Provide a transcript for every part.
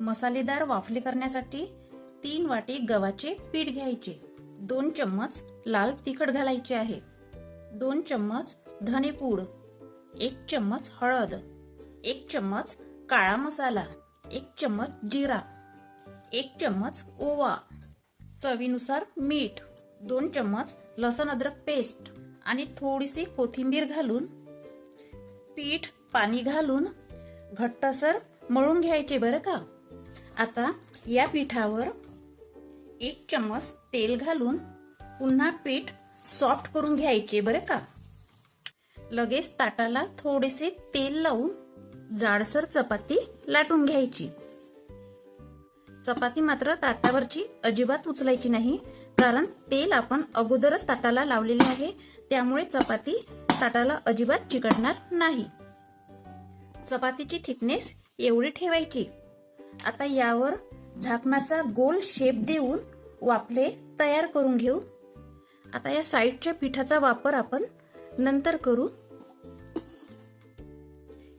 मसालेदार वाफले करण्यासाठी 3 वाटी गव्हाचे पीठ घ्यायचे, 2 चम्मच लाल तिखट घालायचे आहे, 2 चम्मच धनेपूड, 1 चम्मच हळद, 1 चम्मच काळा मसाला, 1 चम्मच जिरा, 1 चम्मच ओवा, चवीनुसार मीठ, 2 चम्मच लसूण अद्रक पेस्ट आणि थोडीशी कोथिंबीर घालून पीठ पाणी घालून घट्टसर मळून घ्यायचे बरं का। आता या पिठावर 1 चम्मच तेल घालून पुन्हा पीठ सॉफ्ट करून घ्यायचे बरं का। लगेच ताटाला थोडेसे तेल लावून जाडसर चपाती लाटून घ्यायची। चपाती मात्र ताटावरची अजिबात उचलायची नाही, कारण तेल आपण अगोदरच ताटाला लावलेले आहे, त्यामुळे चपाती ताटाला अजिबात चिकटणार नाही। चपातीची थिकनेस एवढी ठेवायची। आता यावर झाकणाचा गोल शेप देऊन वाफले तयार करून घेऊ। आता या साईडच्या पिठाचा वापर आपण नंतर करू।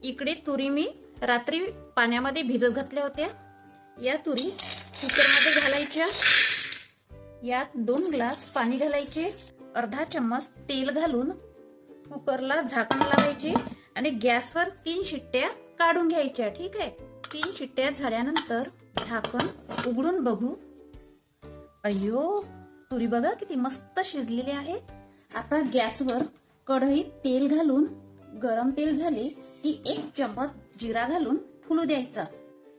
इकडे तुरी मी रात्री पाण्यामध्ये भिजत घातल्या होत्या, या तुरी कुकरमध्ये घालायच्या। यात 2 ग्लास पाणी घालायचे, अर्धा चम्मच तेल घालून कुकरला झाकण लावायचे आणि गॅसवर 3 शिट्ट्या काढून घ्यायच्या। ठीक आहे, 3 शिट्ट्या झाल्यानंतर झाकण उघडून बघू। अय्यो, तुरी बघा किती मस्त शिजलेली आहे। आता गॅसवर कढईत तेल घालून गरम तेल झाले की 1 चम्मच जिरा घालून फुलू द्यायचा।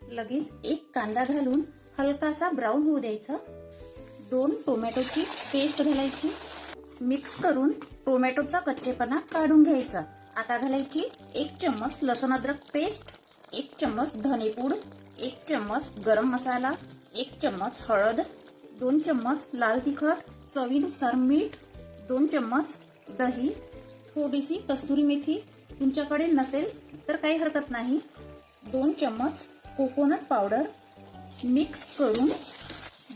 लगेच 1 कांदा घालून हलकासा ब्राऊन होऊ द्यायचा। 2 टोमॅटोची पेस्ट घालायची, मिक्स करून टोमॅटोचा कच्चेपणा काढून घ्यायचा। आता घालायची 1 चम्मच लसूण अद्रक पेस्ट, 1 चम्मच धनेपूड, 1 चम्मच गरम मसाला, 1 चम्मच हळद, 2 चम्मच लाल तिखट, चवीनुसार मीठ, 2 चम्मच दही, थोडीशी कस्तुरी मेथी, तुमच्याकडे नसेल तर काही हरकत नाही, 2 चम्मच कोकोनट पावडर। मिक्स करून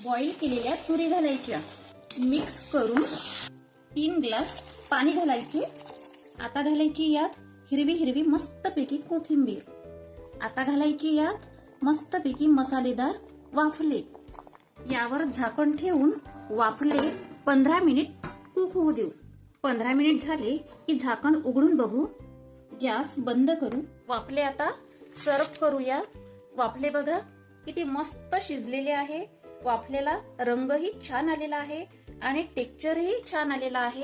बॉईल केलेल्या तुरी घालायच्या, मिक्स करून 3 ग्लास पाणी घालायचे। आता घालायची यात हिरवी मस्तपैकी कोथिंबीर। आता घालायची यात मस्तपैकी मसालेदार वाफले। यावर झाकण ठेवून वाफले 15 मिनिट कुक होऊ देऊ। 15 मिनिट झाले की झाकण उघडून बघू, गॅस बंद करू। वाफले आता सर्व करूया। वाफले बघा किती मस्त शिजलेले आहे, वाफलेला रंगही छान आलेला आहे आणि टेक्स्चरही छान आलेला आहे।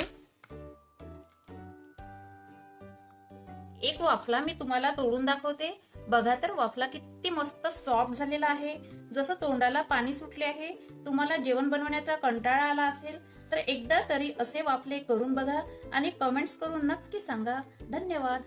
एक वाफला मी तुम्हाला तोडून दाखवते, बघा तर वाफला किती मस्त सॉफ्ट झालेला आहे, जसं तोंडाला पाणी सुटले आहे। तुम्हाला जेवण बनवण्याचा कंटाळा आला असेल तर एकदा तरी असे वाफले करून बघा आणि कमेंट्स करून नक्की सांगा। धन्यवाद।